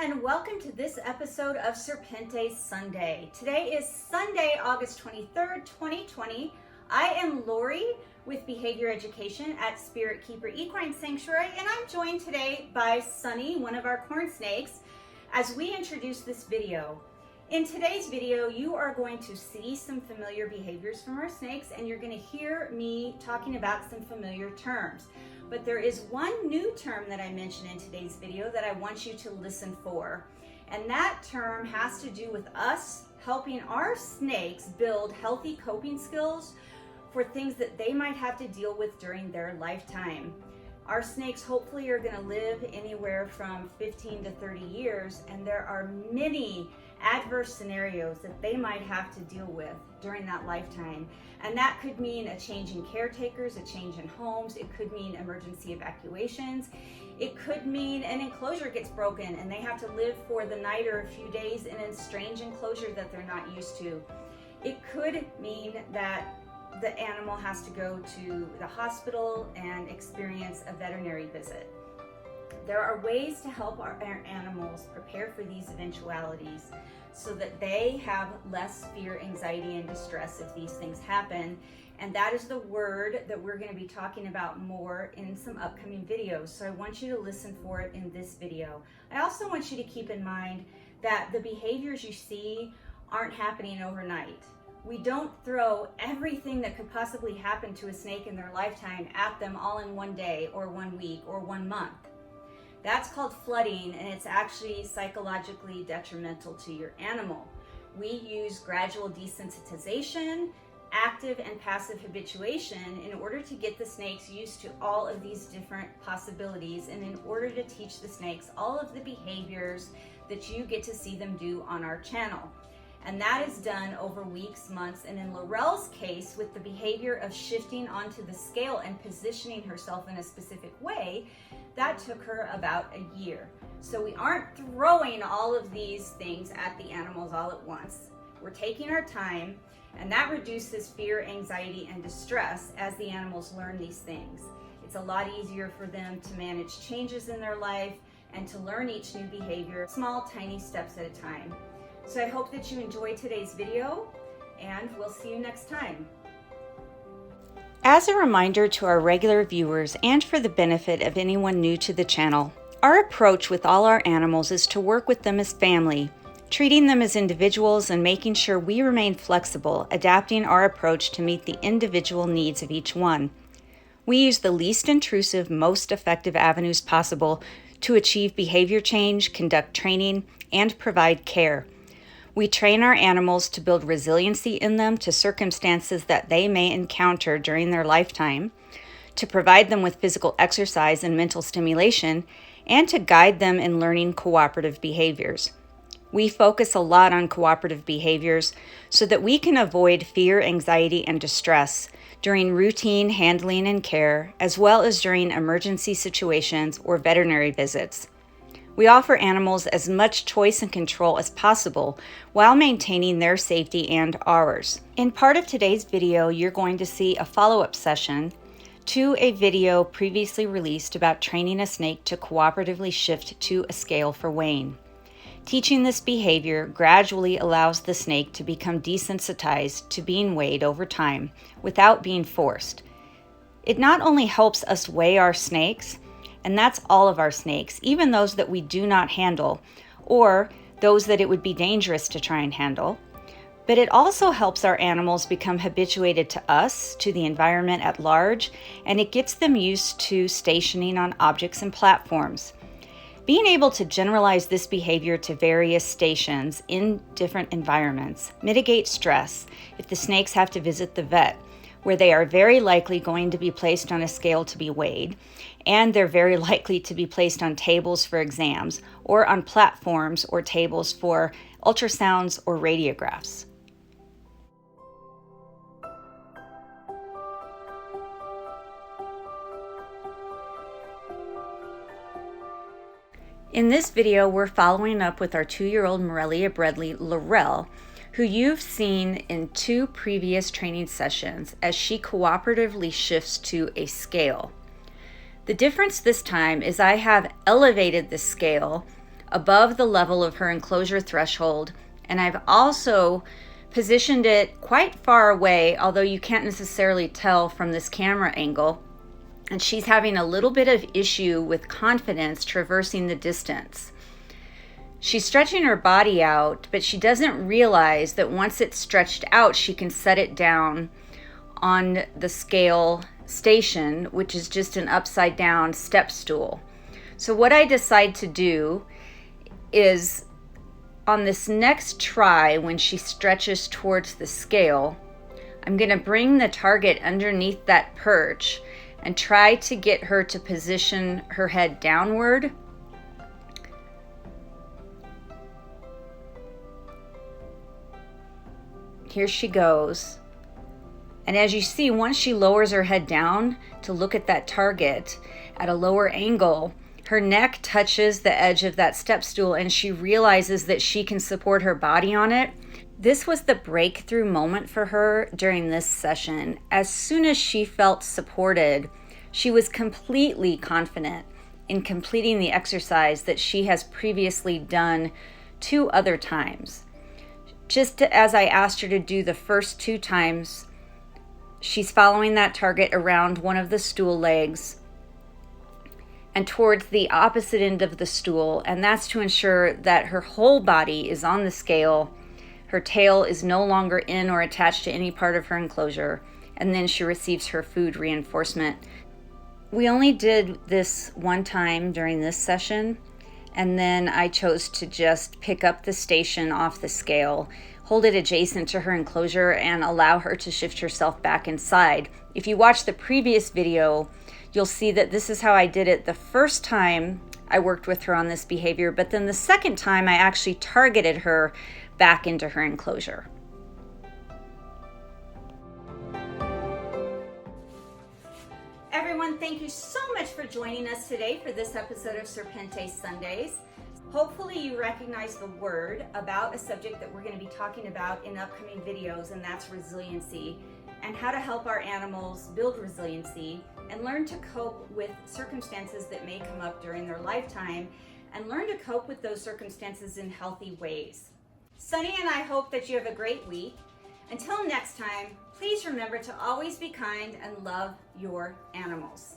and welcome to this episode of Serpentes Sunday. Today is Sunday, August 23rd, 2020. I am Lori with Behavior Education at Spirit Keeper Equine Sanctuary, and I'm joined today by Sunny, one of our corn snakes, as we introduce this video. In today's video, you are going to see some familiar behaviors from our snakes, and you're going to hear me talking about some familiar terms. But there is one new term that I mentioned in today's video that I want you to listen for. And that term has to do with us helping our snakes build healthy coping skills for things that they might have to deal with during their lifetime. Our snakes hopefully are going to live anywhere from 15 to 30 years, and there are many adverse scenarios that they might have to deal with during that lifetime. And that could mean a change in caretakers, a change in homes. It could mean emergency evacuations. It could mean an enclosure gets broken and they have to live for the night or a few days in a strange enclosure that they're not used to. It could mean that the animal has to go to the hospital and experience a veterinary visit. There are ways to help our animals prepare for these eventualities so that they have less fear, anxiety, and distress if these things happen. And that is the word that we're going to be talking about more in some upcoming videos. So I want you to listen for it in this video. I also want you to keep in mind that the behaviors you see aren't happening overnight. We don't throw everything that could possibly happen to a snake in their lifetime at them all in one day or 1 week or 1 month. That's called flooding, and it's actually psychologically detrimental to your animal. We use gradual desensitization, active and passive habituation in order to get the snakes used to all of these different possibilities and in order to teach the snakes all of the behaviors that you get to see them do on our channel. And that is done over weeks, months, and in Laurel's case, with the behavior of shifting onto the scale and positioning herself in a specific way, that took her about a year. So we aren't throwing all of these things at the animals all at once. We're taking our time, and that reduces fear, anxiety, and distress as the animals learn these things. It's a lot easier for them to manage changes in their life and to learn each new behavior, small, tiny steps at a time. So I hope that you enjoyed today's video, and we'll see you next time. As a reminder to our regular viewers and for the benefit of anyone new to the channel, our approach with all our animals is to work with them as family, treating them as individuals and making sure we remain flexible, adapting our approach to meet the individual needs of each one. We use the least intrusive, most effective avenues possible to achieve behavior change, conduct training, and provide care. We train our animals to build resiliency in them to circumstances that they may encounter during their lifetime, to provide them with physical exercise and mental stimulation, and to guide them in learning cooperative behaviors. We focus a lot on cooperative behaviors so that we can avoid fear, anxiety, and distress during routine handling and care, as well as during emergency situations or veterinary visits. We offer animals as much choice and control as possible while maintaining their safety and ours. In part of today's video, you're going to see a follow-up session to a video previously released about training a snake to cooperatively shift to a scale for weighing. Teaching this behavior gradually allows the snake to become desensitized to being weighed over time without being forced. It not only helps us weigh our snakes, and that's all of our snakes, even those that we do not handle, or those that it would be dangerous to try and handle. But it also helps our animals become habituated to us, to the environment at large, and it gets them used to stationing on objects and platforms. Being able to generalize this behavior to various stations in different environments mitigates stress if the snakes have to visit the vet, where they are very likely going to be placed on a scale to be weighed, and they're very likely to be placed on tables for exams, or on platforms or tables for ultrasounds or radiographs. In this video, we're following up with our 2-year-old Morelia Bredli, Laurel, who you've seen in 2 previous training sessions as she cooperatively shifts to a scale. The difference this time is I have elevated the scale above the level of her enclosure threshold. And I've also positioned it quite far away, although you can't necessarily tell from this camera angle. And she's having a little bit of issue with confidence traversing the distance. She's stretching her body out, but she doesn't realize that once it's stretched out, she can set it down on the scale station, which is just an upside down step stool. So what I decide to do is, on this next try, when she stretches towards the scale, I'm going to bring the target underneath that perch and try to get her to position her head downward. Here she goes. And as you see, once she lowers her head down to look at that target at a lower angle, her neck touches the edge of that step stool and she realizes that she can support her body on it. This was the breakthrough moment for her during this session. As soon as she felt supported, she was completely confident in completing the exercise that she has previously done 2 other times. Just as I asked her to do the first 2 times, she's following that target around one of the stool legs and towards the opposite end of the stool, and that's to ensure that her whole body is on the scale. Her tail is no longer in or attached to any part of her enclosure, and then she receives her food reinforcement. We only did this 1 time during this session, and then I chose to just pick up the station off the scale, hold it adjacent to her enclosure, and allow her to shift herself back inside. If you watch the previous video, you'll see that this is how I did it the first time I worked with her on this behavior, but then the second time I actually targeted her back into her enclosure. Everyone, thank you so much for joining us today for this episode of Serpentes Sundays. Hopefully you recognize the word about a subject that we're going to be talking about in upcoming videos, and that's resiliency, and how to help our animals build resiliency and learn to cope with circumstances that may come up during their lifetime, and learn to cope with those circumstances in healthy ways. Sunny and I hope that you have a great week. Until next time, please remember to always be kind and love your animals.